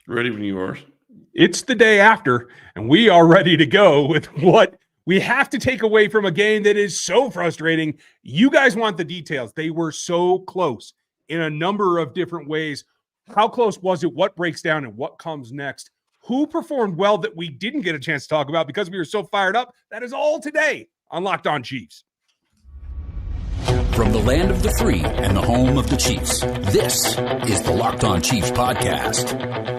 Ready when you are. It's the day after, and we are ready to go with what we have to take away from a game that is so frustrating. You guys want the details. They were so close in a number of different ways. How close was it? What breaks down and what comes next? Who performed well that we didn't get a chance to talk about because we were so fired up? That is all today on Locked On Chiefs. From the land of the free and the home of the Chiefs, this is the Locked On Chiefs podcast.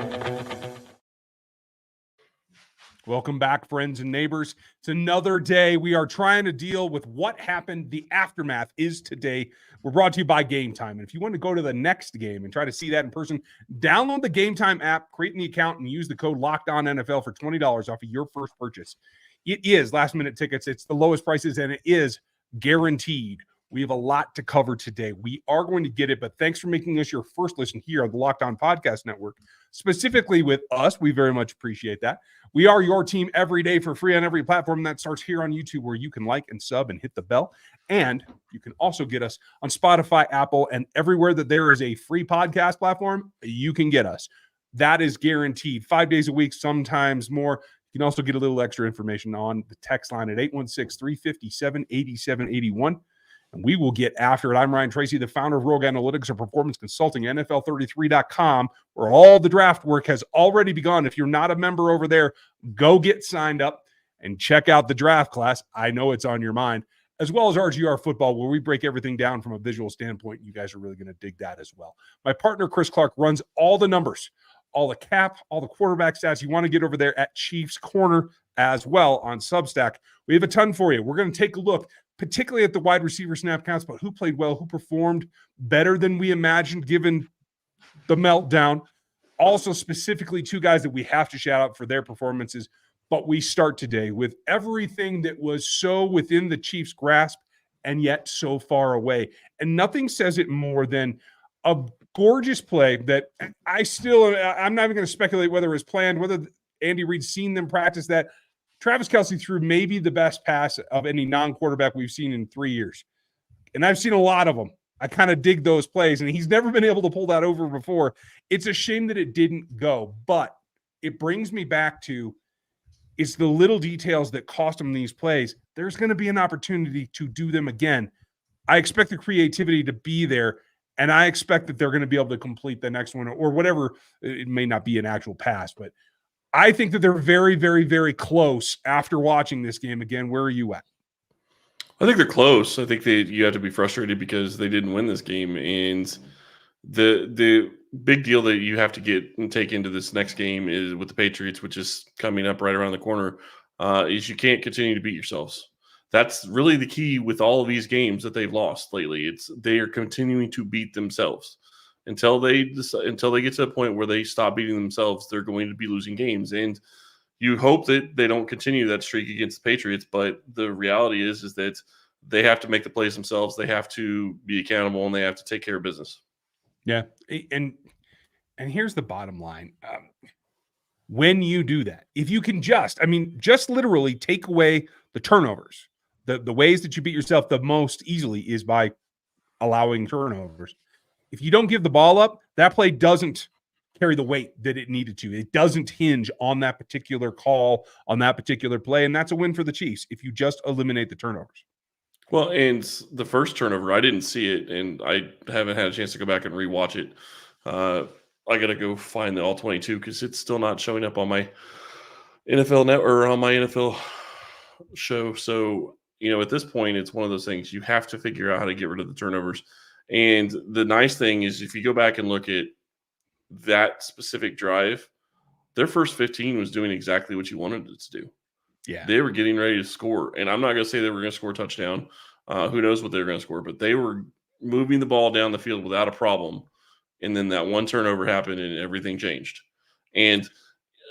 Welcome back, friends and neighbors. It's another day. We are trying to deal with what happened. The aftermath is today. We're brought to you by Gametime. And if you want to go to the next game and try to see that in person, download the Gametime app, create an account, and use the code LOCKEDONNFL for $20 off of your first purchase. It is last-minute tickets. It's the lowest prices, and it is guaranteed. We have a lot to cover today. We are going to get it, but thanks for making us your first listen here on the Locked On Podcast Network, specifically with us. We very much appreciate that. We are your team every day for free on every platform. That starts here on YouTube, where you can like and sub and hit the bell. And you can also get us on Spotify, Apple, and everywhere that there is a free podcast platform, you can get us. That is guaranteed. 5 days a week, sometimes more. You can also get a little extra information on the text line at 816-357-8781. And we will get after it. I'm Ryan Tracy, the founder of Rogue Analytics and Performance Consulting, NFL33.com, where all the draft work has already begun. If you're not a member over there, go get signed up and check out the draft class. I know it's on your mind, as well as RGR Football, where we break everything down from a visual standpoint. You guys are really going to dig that as well. My partner, Chris Clark, runs all the numbers, all the cap, all the quarterback stats. You want to get over there at Chiefs Corner as well on Substack. We have a ton for you. We're going to take a look, particularly at the wide receiver snap counts, but who played well, who performed better than we imagined given the meltdown. Also, specifically, two guys that we have to shout out for their performances. But we start today with everything that was so within the Chiefs' grasp and yet so far away. And nothing says it more than a gorgeous play that I'm not even going to speculate whether it was planned, whether Andy Reid's seen them practice that. Travis Kelce threw maybe the best pass of any non-quarterback we've seen in 3 years. And I've seen a lot of them. I kind of dig those plays, and he's never been able to pull that over before. It's a shame that it didn't go, but it brings me back to it's the little details that cost him these plays. There's going to be an opportunity to do them again. I expect the creativity to be there, and I expect that they're going to be able to complete the next one or whatever. It may not be an actual pass, but I think that they're very, very, very close after watching this game again. Where are you at? I think they're close. I think you have to be frustrated because they didn't win this game. And the big deal that you have to get and take into this next game is with the Patriots, which is coming up right around the corner, is you can't continue to beat yourselves. That's really the key with all of these games that they've lost lately. They are continuing to beat themselves. Until they get to a point where they stop beating themselves, they're going to be losing games. And you hope that they don't continue that streak against the Patriots. But the reality is that they have to make the plays themselves. They have to be accountable, and they have to take care of business. Yeah. And here's the bottom line. When you do that, if you can just literally take away the turnovers, the ways that you beat yourself the most easily is by allowing turnovers. If you don't give the ball up, that play doesn't carry the weight that it needed to. It doesn't hinge on that particular call, on that particular play, and that's a win for the Chiefs if you just eliminate the turnovers. Well, and the first turnover, I didn't see it, and I haven't had a chance to go back and rewatch it. I got to go find the All 22 because it's still not showing up on my NFL net or on my NFL show. So, at this point, it's one of those things you have to figure out how to get rid of the turnovers. And the nice thing is if you go back and look at that specific drive, their first 15 was doing exactly what you wanted it to do. Yeah. They were getting ready to score. And I'm not going to say they were going to score a touchdown. Who knows what they were going to score, but they were moving the ball down the field without a problem. And then that one turnover happened and everything changed. And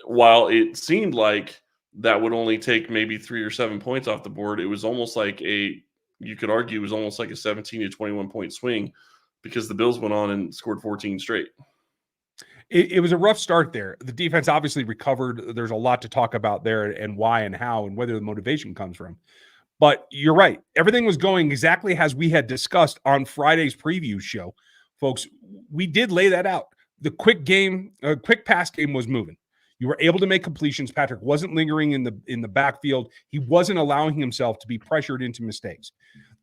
while it seemed like that would only take maybe 3 or 7 points off the board, it was almost like you could argue it was almost like a 17 to 21 point swing because the Bills went on and scored 14 straight. It was a rough start there. The defense obviously recovered. There's a lot to talk about there and why and how and whether the motivation comes from. But you're right. Everything was going exactly as we had discussed on Friday's preview show. Folks, we did lay that out. the quick pass game was moving. You were able to make completions. Patrick wasn't lingering in the backfield. He wasn't allowing himself to be pressured into mistakes.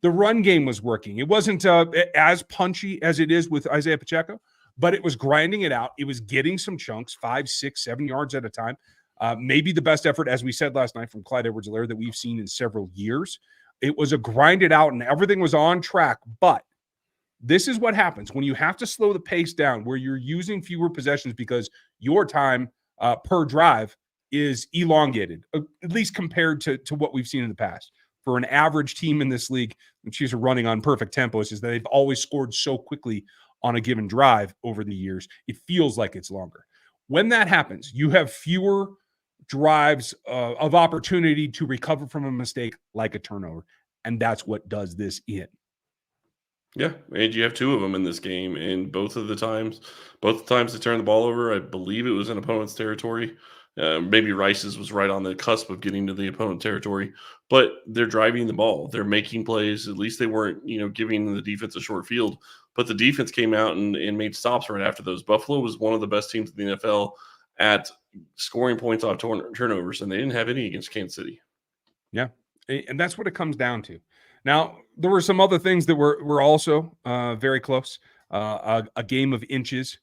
The run game was working. It wasn't as punchy as it is with Isaiah Pacheco, but it was grinding it out. It was getting some chunks, 5, 6, 7 yards at a time. Maybe the best effort, as we said last night, from Clyde Edwards-Helaire that we've seen in several years. It was a grind it out, and everything was on track. But this is what happens when you have to slow the pace down, where you're using fewer possessions because your time per drive is elongated, at least compared to what we've seen in the past. For an average team in this league, and she's running on perfect tempos, is that they've always scored so quickly on a given drive over the years. It feels like it's longer. When that happens, you have fewer drives of opportunity to recover from a mistake like a turnover, and that's what does this in. Yeah, and you have 2 of them in this game, and both the times they turned the ball over, I believe it was in opponent's territory. Maybe Rice's was right on the cusp of getting to the opponent territory, but they're driving the ball. They're making plays. At least they weren't, giving the defense a short field. But the defense came out and made stops right after those. Buffalo was one of the best teams in the NFL at scoring points off turnovers, and they didn't have any against Kansas City. Yeah, and that's what it comes down to. Now, there were some other things that were also very close, a game of inches.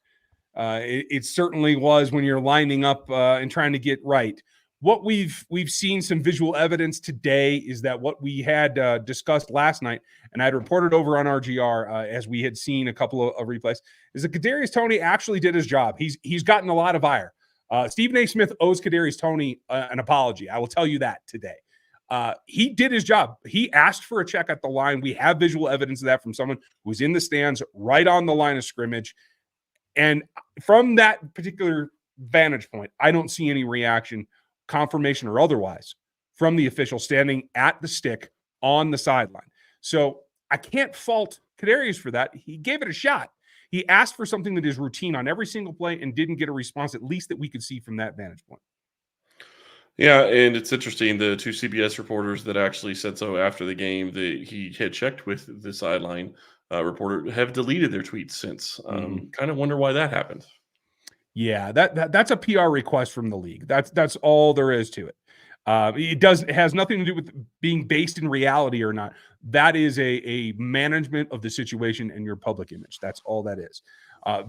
It certainly was when you're lining up and trying to get right. What we've seen some visual evidence today is that what we had discussed last night, and I'd reported over on RGR as we had seen a couple of replays, is that Kadarius Toney actually did his job. He's gotten a lot of ire. Stephen A. Smith owes Kadarius Toney an apology. I will tell you that today. He did his job. He asked for a check at the line. We have visual evidence of that from someone who was in the stands right on the line of scrimmage. And from that particular vantage point, I don't see any reaction, confirmation or otherwise, from the official standing at the stick on the sideline. So I can't fault Kadarius for that. He gave it a shot. He asked for something that is routine on every single play and didn't get a response, at least that we could see from that vantage point. Yeah, and it's interesting. The 2 CBS reporters that actually said so after the game that he had checked with the sideline reporter have deleted their tweets since. Kind of wonder why that happened. Yeah, that's a PR request from the league. That's all there is to it. It has nothing to do with being based in reality or not. That is a management of the situation and your public image. That's all that is.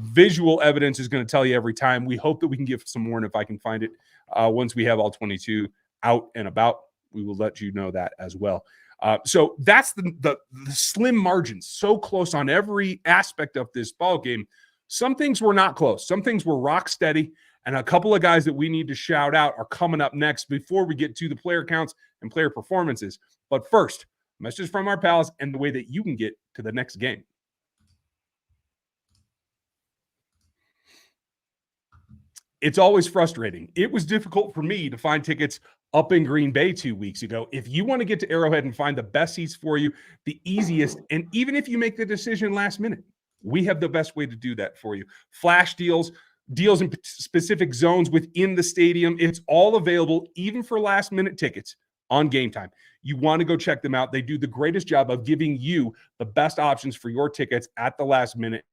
Visual evidence is going to tell you every time. We hope that we can give some more, and if I can find it once we have all 22 out and about, we will let you know that as well. So that's the slim margins, so close on every aspect of this ball game. Some things were not close. Some things were rock steady, and a couple of guys that we need to shout out are coming up next before we get to the player counts and player performances. But first, message from our pals and the way that you can get to the next game. It's always frustrating. It was difficult for me to find tickets up in Green Bay 2 weeks ago. If you want to get to Arrowhead and find the best seats for you, the easiest, and even if you make the decision last minute, we have the best way to do that for you. Flash deals in specific zones within the stadium. It's all available, even for last minute tickets on Gametime. You want to go check them out. They do the greatest job of giving you the best options for your tickets at the last minute.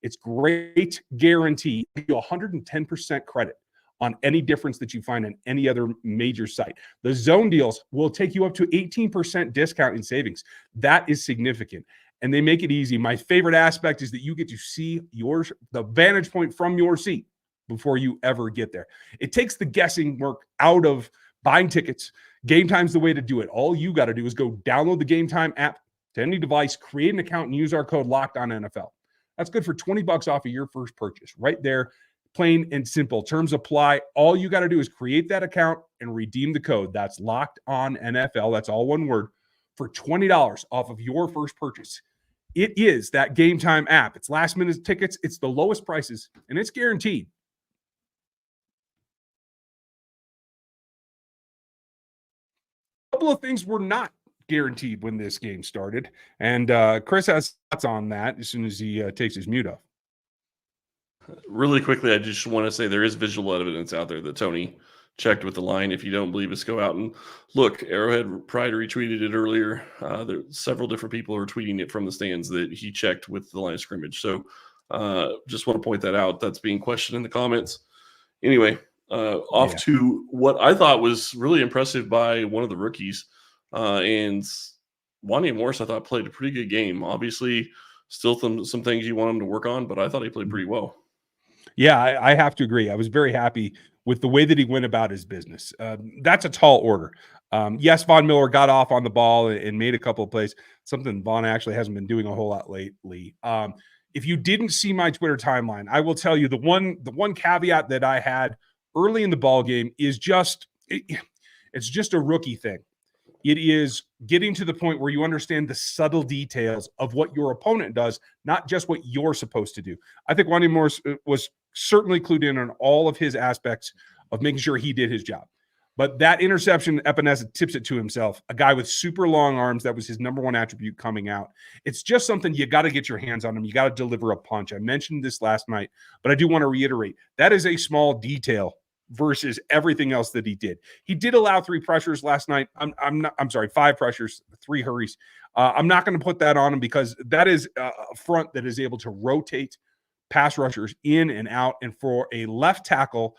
It's great guarantee. You 110% credit on any difference that you find on any other major site. The zone deals will take you up to 18% discount in savings. That is significant. And they make it easy. My favorite aspect is that you get to see the vantage point from your seat before you ever get there. It takes the guessing work out of buying tickets. Gametime's the way to do it. All you got to do is go download the Gametime app to any device, create an account, and use our code LOCKEDONNFL. That's good for $20 off of your first purchase. Right there, plain and simple. Terms apply. All you got to do is create that account and redeem the code. That's LOCKEDONNFL. That's all one word, for $20 off of your first purchase. It is that Gametime app. It's last minute tickets. It's the lowest prices, and it's guaranteed. A couple of things were not guaranteed when this game started, and Chris has thoughts on that as soon as he takes his mute off. Really quickly, I just want to say there is visual evidence out there that Toney checked with the line. If you don't believe us, go out and look. Arrowhead Pride retweeted it earlier. There several different people are tweeting it from the stands that he checked with the line of scrimmage. So Just want to point that out. That's being questioned in the comments. Anyway, off to what I thought was really impressive by one of the rookies. And Wanya Morris, I thought, played a pretty good game. Obviously, still some things you want him to work on, but I thought he played pretty well. Yeah, I have to agree. I was very happy with the way that he went about his business. That's a tall order. Yes, Von Miller got off on the ball and made a couple of plays, something Von actually hasn't been doing a whole lot lately. If you didn't see my Twitter timeline, I will tell you the one caveat that I had early in the ball game is it's just a rookie thing. It is getting to the point where you understand the subtle details of what your opponent does, not just what you're supposed to do. I think Wanya Morris was certainly clued in on all of his aspects of making sure he did his job. But that interception, Epinesa tips it to himself. A guy with super long arms, that was his number one attribute coming out. It's just something you got to get your hands on him. You got to deliver a punch. I mentioned this last night, but I do want to reiterate, that is a small detail versus everything else that he did. He did allow 3 pressures last night. I'm sorry, 5 pressures, 3 hurries. I'm not going to put that on him because that is a front that is able to rotate pass rushers in and out. And for a left tackle,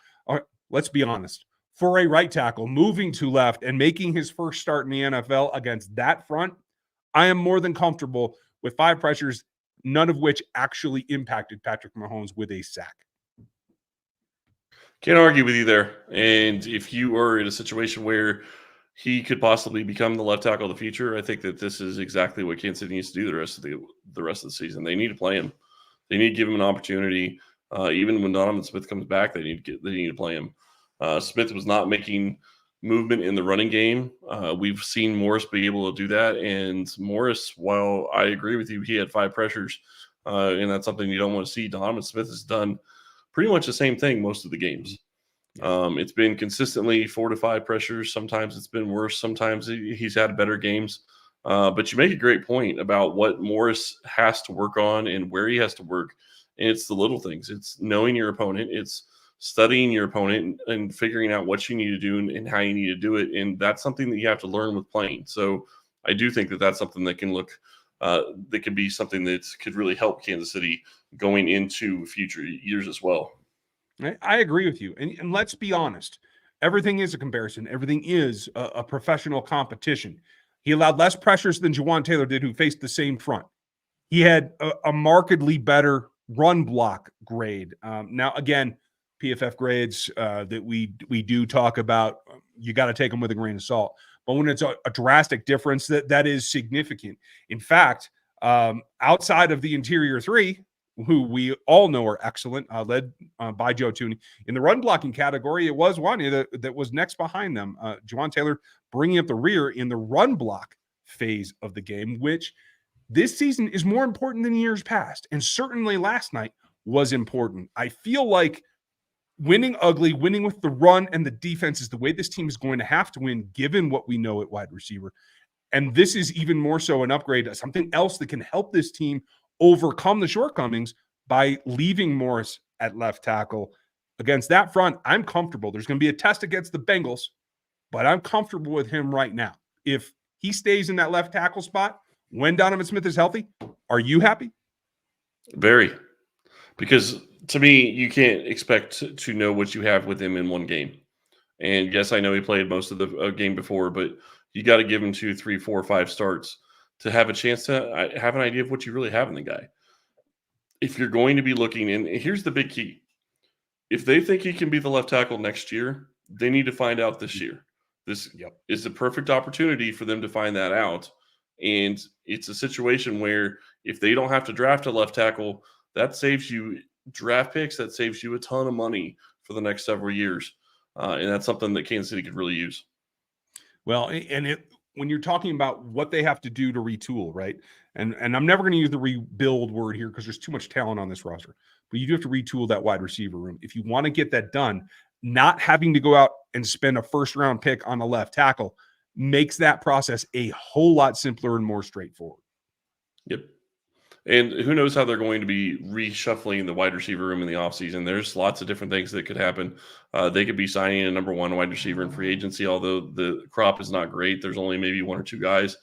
let's be honest, for a right tackle moving to left and making his first start in the NFL against that front, I am more than comfortable with 5 pressures, none of which actually impacted Patrick Mahomes with a sack. Can't argue with you there. And if you are in a situation where he could possibly become the left tackle of the future, I think that this is exactly what Kansas City needs to do the rest of the season. They need to play him. They need to give him an opportunity. Even when Donovan Smith comes back, they need to play him. Smith was not making movement in the running game. We've seen Morris be able to do that. And Morris, while I agree with you, he had 5 pressures, and that's something you don't want to see. Donovan Smith has done pretty much the same thing most of the games. It's been consistently 4 to 5 pressures. Sometimes it's been worse. Sometimes he's had better games. But you make a great point about what Morris has to work on and where he has to work. And it's the little things. It's knowing your opponent. It's studying your opponent and figuring out what you need to do and how you need to do it. And that's something that you have to learn with playing. So I do think that that's something that can that could be something that could really help Kansas City going into future years as well. I agree with you. And let's be honest. Everything is a comparison. Everything is a professional competition. He allowed less pressures than Jawan Taylor did, who faced the same front. He had a markedly better run block grade. Now, again, PFF grades that we do talk about, you got to take them with a grain of salt. But when it's a drastic difference, that is significant. In fact, outside of the interior 3, who we all know are excellent, led by Joe Thuney, in the run blocking category, it was Wanya that was next behind them. Jawan Taylor bringing up the rear in the run block phase of the game, which this season is more important than years past. And certainly last night was important. I feel like winning ugly, winning with the run and the defense is the way this team is going to have to win, given what we know at wide receiver. And this is even more so an upgrade, something else that can help this team overcome the shortcomings by leaving Morris at left tackle. Against that front, I'm comfortable. There's going to be a test against the Bengals, but I'm comfortable with him right now. If he stays in that left tackle spot when Donovan Smith is healthy, are you happy? Very. Because to me, you can't expect to know what you have with him in one game. And yes, I know he played most of the game before, but you got to give him 2, 3, 4, 5 starts to have a chance to have an idea of what you really have in the guy. If you're going to be looking, and here's the big key. If they think he can be the left tackle next year, they need to find out this year. This is the perfect opportunity for them to find that out. And it's a situation where if they don't have to draft a left tackle, that saves you draft picks. That saves you a ton of money for the next several years. And that's something that Kansas City could really use. Well, and when you're talking about what they have to do to retool, right? And I'm never going to use the rebuild word here because there's too much talent on this roster. But you do have to retool that wide receiver room. If you want to get that done, not having to go out and spend a first-round pick on a left tackle makes that process a whole lot simpler and more straightforward. Yep. And who knows how they're going to be reshuffling the wide receiver room in the offseason. There's lots of different things that could happen. They could be signing a number 1 wide receiver in free agency, although the crop is not great. There's only maybe 1 or 2 guys.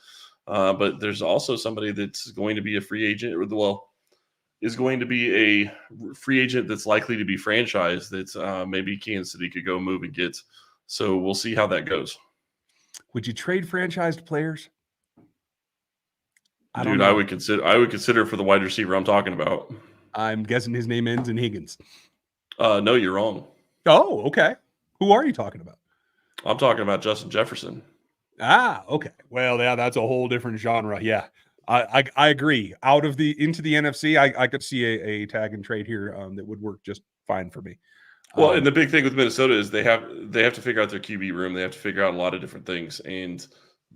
But there's also somebody that's going to be a free agent. Well, is going to be a free agent that's likely to be franchised that maybe Kansas City could go move and get. So we'll see how that goes. Would you trade franchised players? I don't Dude, know. I would consider for the wide receiver I'm talking about. I'm guessing his name ends in Higgins. No, you're wrong. Oh, okay. Who are you talking about? I'm talking about Justin Jefferson. Ah, okay. Well, yeah, that's a whole different genre. Yeah, I agree. Out of into the NFC, I could see a tag and trade here that would work just fine for me. Well, and the big thing with Minnesota is they have to figure out their QB room. They have to figure out a lot of different things, and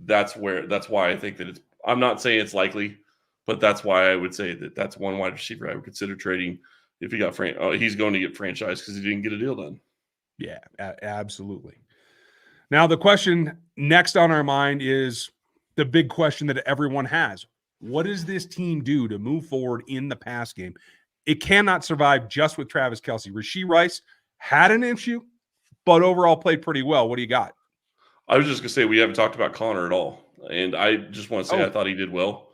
that's why I think that it's. I'm not saying it's likely, but that's why I would say that that's one wide receiver I would consider trading if he got he's going to get franchised because he didn't get a deal done. Yeah, absolutely. Now the question next on our mind is the big question that everyone has: what does this team do to move forward in the pass game? It cannot survive just with Travis Kelce. Rashee Rice had an issue, but overall played pretty well. What do you got? I was just going to say we haven't talked about Connor at all. And I just want to say I thought he did well.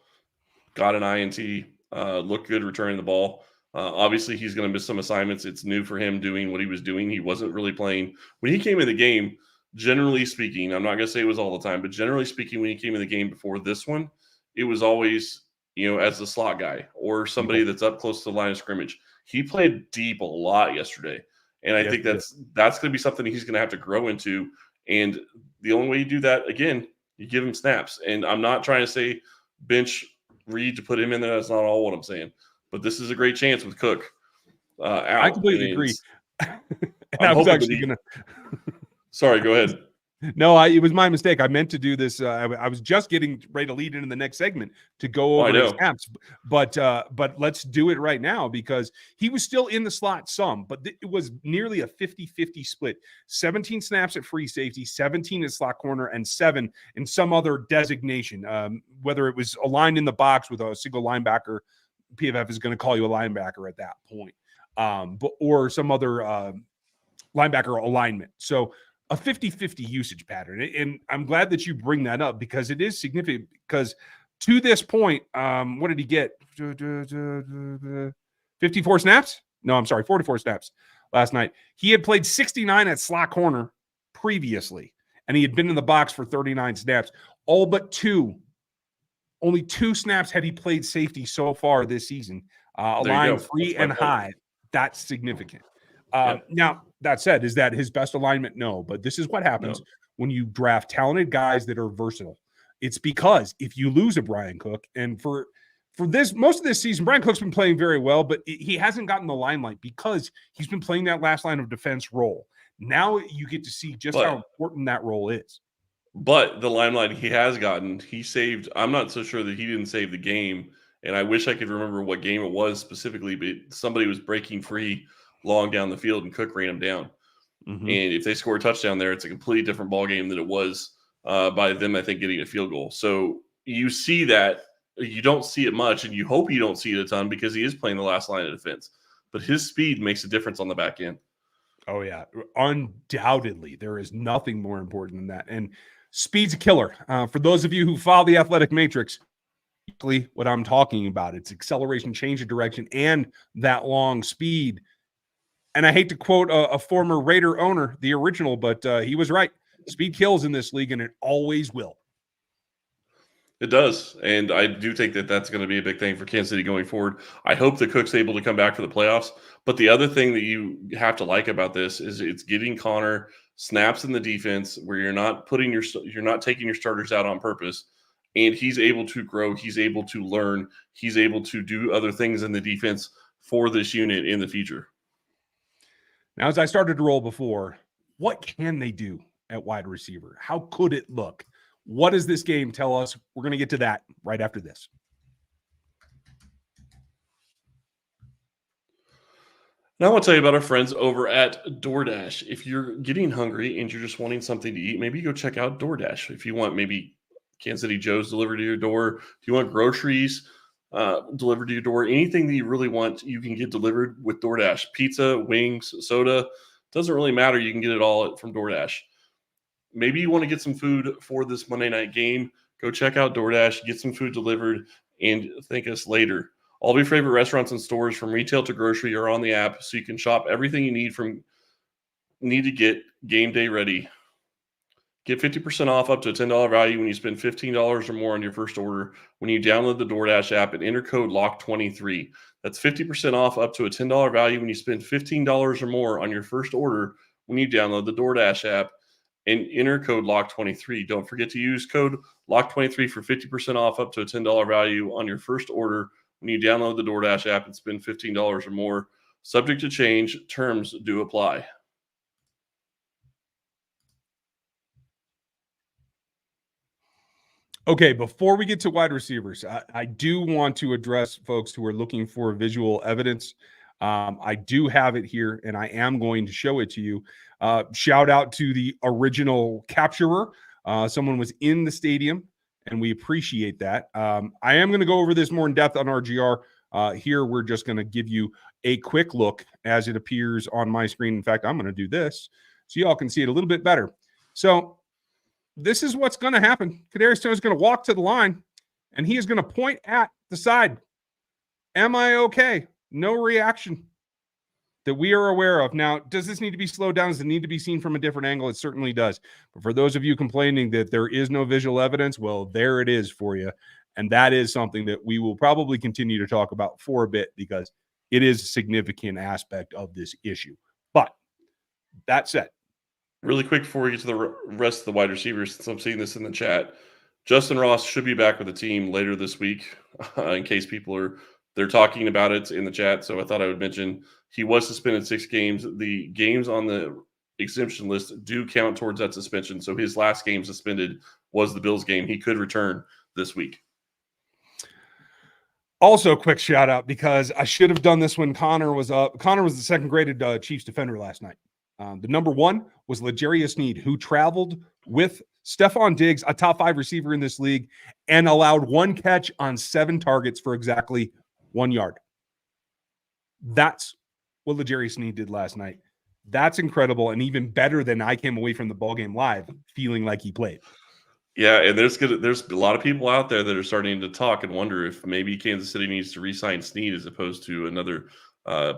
Got an INT, looked good returning the ball. Obviously, he's going to miss some assignments. It's new for him doing what he was doing. He wasn't really playing. When he came in the game, generally speaking, I'm not going to say it was all the time, but generally speaking, when he came in the game before this one, it was always, as the slot guy or somebody that's up close to the line of scrimmage. He played deep a lot yesterday. And I think that's going to be something he's going to have to grow into. And the only way you do that, again, you give him snaps. And I'm not trying to say bench Reed to put him in there. That's not all what I'm saying. But this is a great chance with Cook out. I completely agree. I was actually going to – sorry, go ahead. No, it was my mistake. I meant to do this. I was just getting ready to lead into the next segment to go over his snaps, but let's do it right now because he was still in the slot some, but it was nearly a 50-50 split. 17 snaps at free safety, 17 at slot corner, and 7 in some other designation, whether it was aligned in the box with a single linebacker. PFF is going to call you a linebacker at that point, or some other linebacker alignment. So a 50-50 usage pattern. And I'm glad that you bring that up because it is significant because to this point, what did he get? 54 snaps? No, I'm sorry, 44 snaps last night. He had played 69 at slot corner previously, and he had been in the box for 39 snaps. All but 2. Only 2 snaps had he played safety so far this season. Aligned free and high. That's significant. Now, that said, is that his best alignment? No, but this is what happens when you draft talented guys that are versatile. It's because if you lose a Brian Cook, and for this most of this season, Brian Cook's been playing very well, but he hasn't gotten the limelight because he's been playing that last line of defense role. Now you get to see just how important that role is. But the limelight he has gotten, he saved. I'm not so sure that he didn't save the game, and I wish I could remember what game it was specifically, but somebody was breaking free long down the field and Cook ran him down. Mm-hmm. And if they score a touchdown there, it's a completely different ball game than it was by them, I think, getting a field goal. So you see that. You don't see it much, and you hope you don't see it a ton because he is playing the last line of defense. But his speed makes a difference on the back end. Oh, yeah. Undoubtedly. There is nothing more important than that. And speed's a killer. For those of you who follow the athletic matrix, what I'm talking about, it's acceleration, change of direction, and that long speed. And I hate to quote a former Raider owner, the original, but he was right. Speed kills in this league, and it always will. It does, and I do think that that's going to be a big thing for Kansas City going forward. I hope that Cook's able to come back for the playoffs. But the other thing that you have to like about this is it's getting Connor snaps in the defense where you're not taking your starters out on purpose, and he's able to grow. He's able to learn. He's able to do other things in the defense for this unit in the future. Now, as I started to roll before, what can they do at wide receiver? How could it look? What does this game tell us? We're going to get to that right after this. Now I want to tell you about our friends over at DoorDash. If you're getting hungry and you're just wanting something to eat, maybe go check out DoorDash. If you want maybe Kansas City Joe's delivered to your door, if you want groceries delivered to your door, anything that you really want, you can get delivered with DoorDash. Pizza, wings, soda, doesn't really matter. You can get it all from DoorDash. Maybe you want to get some food for this Monday night game. Go check out DoorDash, get some food delivered, and thank us later. All of your favorite restaurants and stores from retail to grocery are on the app, so you can shop everything you need to get game day ready. Get 50% off up to a $10 value when you spend $15 or more on your first order when you download the DoorDash app and enter code LOCK23. That's 50% off up to a $10 value when you spend $15 or more on your first order when you download the DoorDash app and enter code LOCK23. Don't forget to use code LOCK23 for 50% off up to a $10 value on your first order when you download the DoorDash app and spend $15 or more. Subject to change. Terms do apply. Okay, before we get to wide receivers, I do want to address folks who are looking for visual evidence. I do have it here, and I am going to show it to you. Shout out to the original capturer. Someone was in the stadium, and we appreciate that. I am going to go over this more in depth on RGR. Here, we're just going to give you a quick look as it appears on my screen. In fact, I'm going to do this so y'all can see it a little bit better. So this is what's going to happen. Kadarius Toney is going to walk to the line, and he is going to point at the side. Am I okay? No reaction that we are aware of. Now, does this need to be slowed down? Does it need to be seen from a different angle? It certainly does. But for those of you complaining that there is no visual evidence, well, there it is for you. And that is something that we will probably continue to talk about for a bit because it is a significant aspect of this issue. But that said, really quick before we get to the rest of the wide receivers, since I'm seeing this in the chat, Justin Ross should be back with the team later this week in case they're talking about it in the chat. So I thought I would mention he was suspended 6 games. The games on the exemption list do count towards that suspension. So his last game suspended was the Bills game. He could return this week. Also, quick shout out because I should have done this when Connor was up. Connor was the second graded Chiefs defender last night. The number one was L'Jarius Sneed, who traveled with Stephon Diggs, a top 5 receiver in this league, and allowed 1 catch on 7 targets for exactly 1 yard. That's what L'Jarius Sneed did last night. That's incredible, and even better than I came away from the ballgame live feeling like he played. Yeah, and there's a lot of people out there that are starting to talk and wonder if maybe Kansas City needs to re-sign Sneed as opposed to another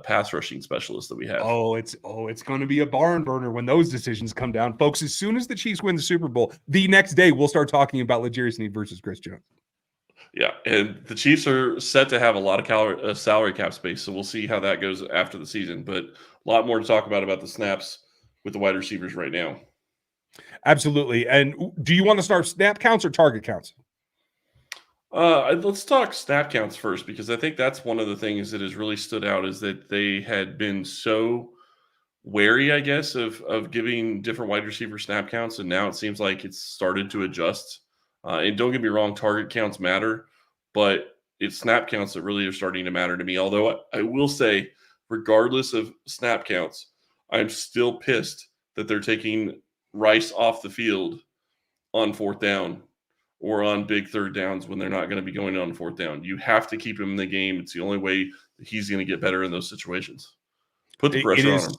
pass rushing specialist that we have. It's going to be a barn burner when those decisions come down, folks. As soon as the Chiefs win the Super Bowl, the next day we'll start talking about L'Jarius Sneed versus Chris Jones. Yeah, and the Chiefs are set to have a lot of salary cap space, so we'll see how that goes after the season. But a lot more to talk about the snaps with the wide receivers right now. Absolutely. And do you want to start snap counts or target counts? Let's talk snap counts first, because I think that's one of the things that has really stood out is that they had been so wary, I guess, of giving different wide receiver snap counts, and now it seems like it's started to adjust. And don't get me wrong, target counts matter, but it's snap counts that really are starting to matter to me. Although I will say, regardless of snap counts, I'm still pissed that they're taking Rice off the field on 4th down or on big 3rd downs when they're not going to be going on 4th down. You have to keep him in the game. It's the only way that he's going to get better in those situations. Put the pressure on him.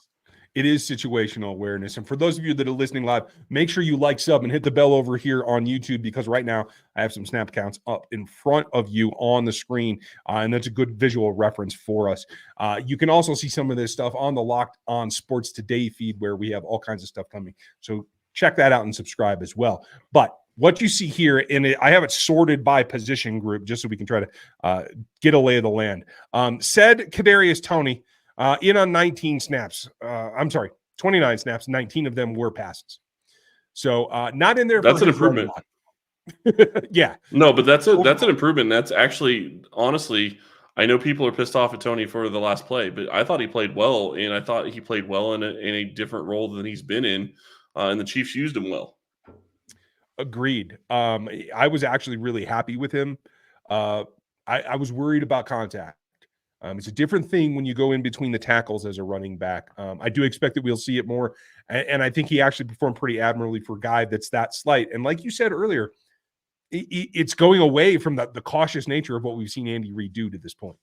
It is situational awareness. And for those of you that are listening live, make sure you like, sub, and hit the bell over here on YouTube, because right now I have some snap counts up in front of you on the screen, and that's a good visual reference for us. You can also see some of this stuff on the Locked On Sports Today feed, where we have all kinds of stuff coming. So check that out and subscribe as well. But what you see here, I have it sorted by position group just so we can try to get a lay of the land. Said Kadarius Toney, in on 19 snaps. 29 snaps. 19 of them were passes. So not in there. That's an improvement. Yeah. No, but that's an improvement. That's actually, honestly, I know people are pissed off at Toney for the last play, but I thought he played well, and I thought he played well in a different role than he's been in, and the Chiefs used him well. Agreed. I was actually really happy with him. I was worried about contact. It's a different thing when you go in between the tackles as a running back. I do expect that we'll see it more, and I think he actually performed pretty admirably for a guy that's that slight. And like you said earlier, it's going away from the cautious nature of what we've seen Andy Reid do to this point.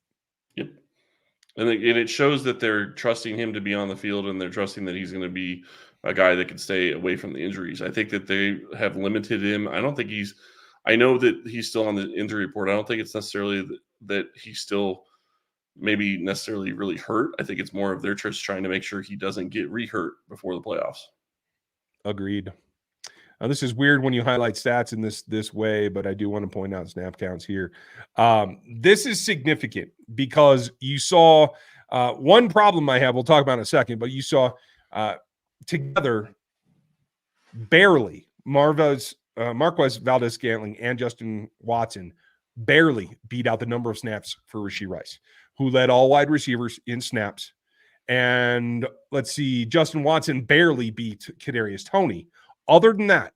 Yep. And it shows that they're trusting him to be on the field, and they're trusting that he's going to be a guy that can stay away from the injuries. I think that they have limited him. I know that he's still on the injury report. I don't think it's necessarily that he's still maybe necessarily really hurt. I think it's more of they're just trying to make sure he doesn't get re-hurt before the playoffs. Agreed. This is weird when you highlight stats in this way, but I do want to point out snap counts here. This is significant because you saw one problem I have, we'll talk about in a second, but you saw together barely Marquez Valdez-Scantling and Justin Watson barely beat out the number of snaps for Rashee Rice, who led all wide receivers in snaps. And let's see, Justin Watson barely beat Kadarius Toney. Other than that,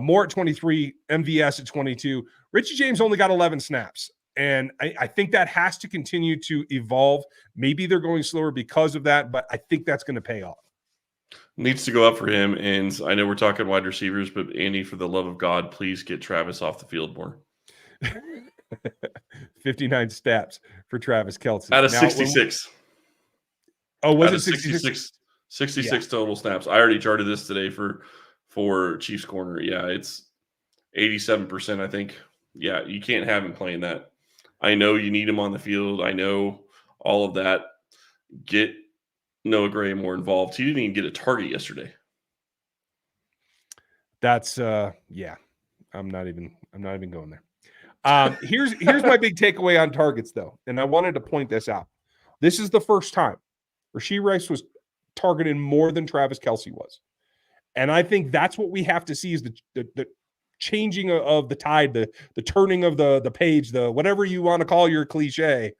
Moore at 23, MVS at 22. Richie James only got 11 snaps. And I think that has to continue to evolve. Maybe they're going slower because of that, but I think that's going to pay off. Needs to go up for him. And I know we're talking wide receivers, but Andy, for the love of God, please get Travis off the field more. 59 snaps for Travis Kelce. Out of 66. Was it 66? 66 total snaps. I already charted this today for Chiefs corner. Yeah, it's 87%, I think. Yeah, you can't have him playing that. I know you need him on the field. I know all of that. Get Noah Gray more involved. He didn't even get a target yesterday. That's yeah. I'm not even going there. Here's my big takeaway on targets, though, and I wanted to point this out. This is the first time Rashee Rice was targeted more than Travis Kelce was. And I think that's what we have to see is the changing of the tide, the turning of the page, the whatever you want to call your cliche.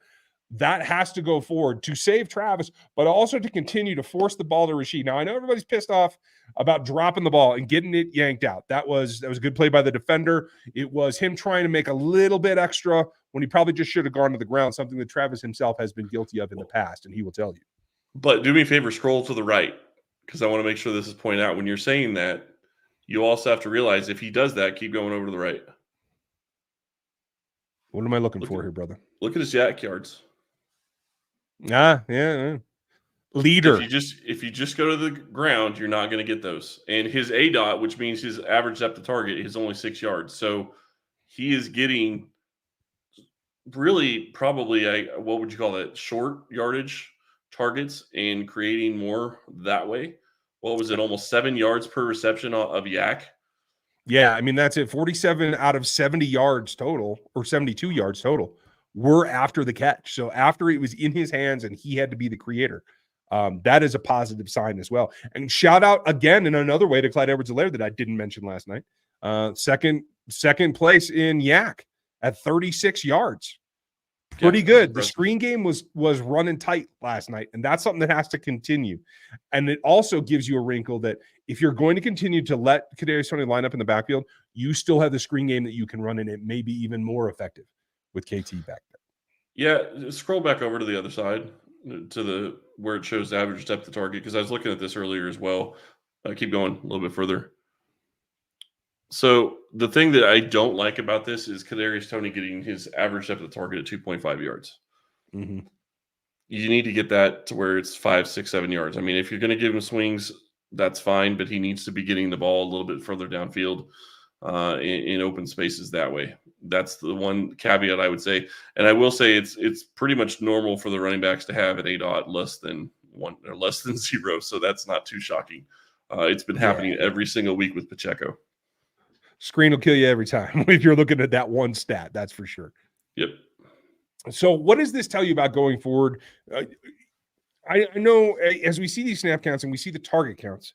That has to go forward to save Travis, but also to continue to force the ball to Rashee. Now, I know everybody's pissed off about dropping the ball and getting it yanked out. That was a good play by the defender. It was him trying to make a little bit extra when he probably just should have gone to the ground, something that Travis himself has been guilty of in the past, and he will tell you. But do me a favor, scroll to the right, because I want to make sure this is pointed out. When you're saying that, you also have to realize if he does that, keep going over to the right. What am I looking for here, brother? Look at his yak yards. Yeah. Leader. If you just go to the ground, you're not going to get those. And his ADOT, which means his average depth of target, is only 6 yards. So he is getting really probably what would you call that? Short yardage targets and creating more that way. What was it? Almost 7 yards per reception of yak. Yeah, I mean, that's it. 47 out of 70 yards total, or 72 yards total, were after the catch. So after it was in his hands and he had to be the creator, that is a positive sign as well. And shout out again in another way to Clyde Edwards-Helaire that I didn't mention last night. Second place in yak at 36 yards. Pretty good. The screen game was running tight last night, and that's something that has to continue. And it also gives you a wrinkle that if you're going to continue to let Kadarius Toney line up in the backfield, you still have the screen game that you can run, and it may be even more effective with KT back there. Yeah, scroll back over to the other side to where it shows the average depth of target, because I was looking at this earlier as well. Keep going a little bit further. So the thing that I don't like about this is Kadarius Toney getting his average depth of target at 2.5 yards. Mm-hmm. You need to get that to where it's 5, 6, 7 yards. I mean, if you're going to give him swings, that's fine, but he needs to be getting the ball a little bit further downfield in open spaces that way. That's the one caveat I would say. And I will say it's pretty much normal for the running backs to have an ADOT less than 1 or less than 0. So that's not too shocking. It's been happening every single week with Pacheco. Screen will kill you every time if you're looking at that one stat. That's for sure. Yep. So what does this tell you about going forward? I know as we see these snap counts and we see the target counts,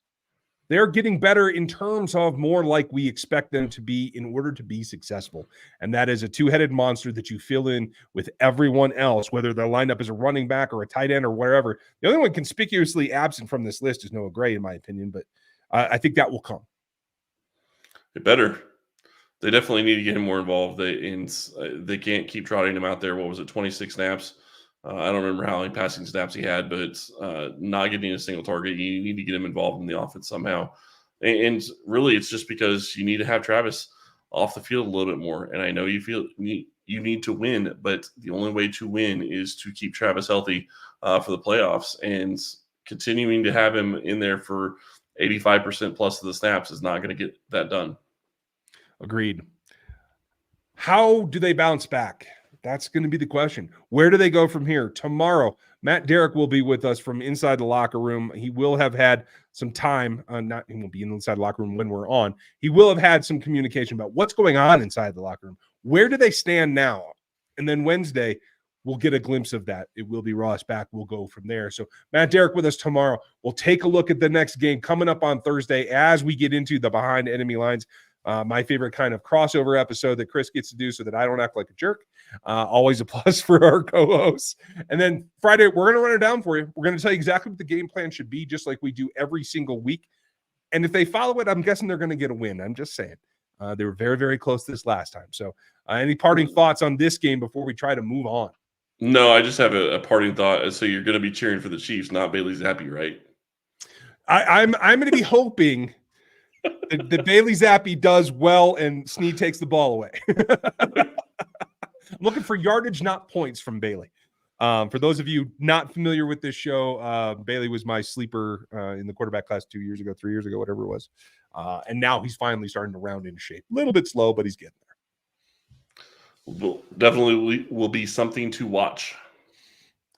they're getting better in terms of more like we expect them to be in order to be successful. And that is a two-headed monster that you fill in with everyone else, whether they're lined up as a running back or a tight end or wherever. The only one conspicuously absent from this list is Noah Gray, in my opinion, but I think that will come. It better. They definitely need to get him more involved. They can't keep trotting him out there. What was it, 26 snaps? I don't remember how many passing snaps he had, but not getting a single target. You need to get him involved in the offense somehow. And really, it's just because you need to have Travis off the field a little bit more. And I know you feel you need to win, but the only way to win is to keep Travis healthy for the playoffs. And continuing to have him in there for 85% plus of the snaps is not going to get that done. Agreed. How do they bounce back? That's going to be the question. Where do they go from here? Tomorrow, Matt Derrick will be with us from inside the locker room. He will have had some time. He won't be inside the locker room when we're on. He will have had some communication about what's going on inside the locker room. Where do they stand now? And then Wednesday, we'll get a glimpse of that. It will be Ross back. We'll go from there. So Matt Derrick with us tomorrow. We'll take a look at the next game coming up on Thursday as we get into the Behind Enemy Lines. My favorite kind of crossover episode that Chris gets to do so that I don't act like a jerk. Always a plus for our co-hosts. And then Friday, we're going to run it down for you. We're going to tell you exactly what the game plan should be, just like we do every single week. And if they follow it, I'm guessing they're going to get a win. I'm just saying. They were very, very close this last time. So any parting thoughts on this game before we try to move on? No, I just have a parting thought. So you're going to be cheering for the Chiefs, not Bailey Zappi, right? I'm going to be hoping that Bailey Zappi does well and Snead takes the ball away. I'm looking for yardage, not points from Bailey. For those of you not familiar with this show, Bailey was my sleeper in the quarterback class 2 years ago, 3 years ago, whatever it was. And now he's finally starting to round into shape. A little bit slow, but he's getting there. Well, definitely will be something to watch.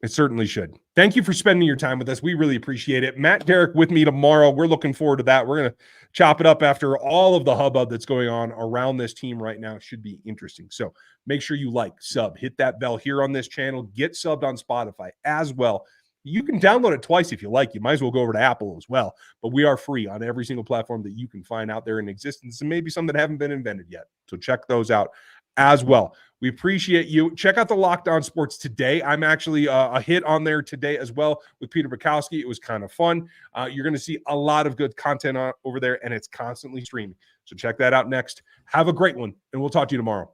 It certainly should. Thank you for spending your time with us. We really appreciate it. Matt Derrick with me tomorrow. We're looking forward to that. We're going to chop it up after all of the hubbub that's going on around this team right now. It should be interesting. So make sure you like, sub, hit that bell here on this channel. Get subbed on Spotify as well. You can download it twice if you like. You might as well go over to Apple as well. But we are free on every single platform that you can find out there in existence, and maybe some that haven't been invented yet. So check those out as well. We appreciate you. Check out the Locked On Sports today. I'm actually a hit on there today as well with Peter Bukowski. It was kind of fun. You're going to see a lot of good content over there, and it's constantly streaming. So check that out next. Have a great one, and we'll talk to you tomorrow.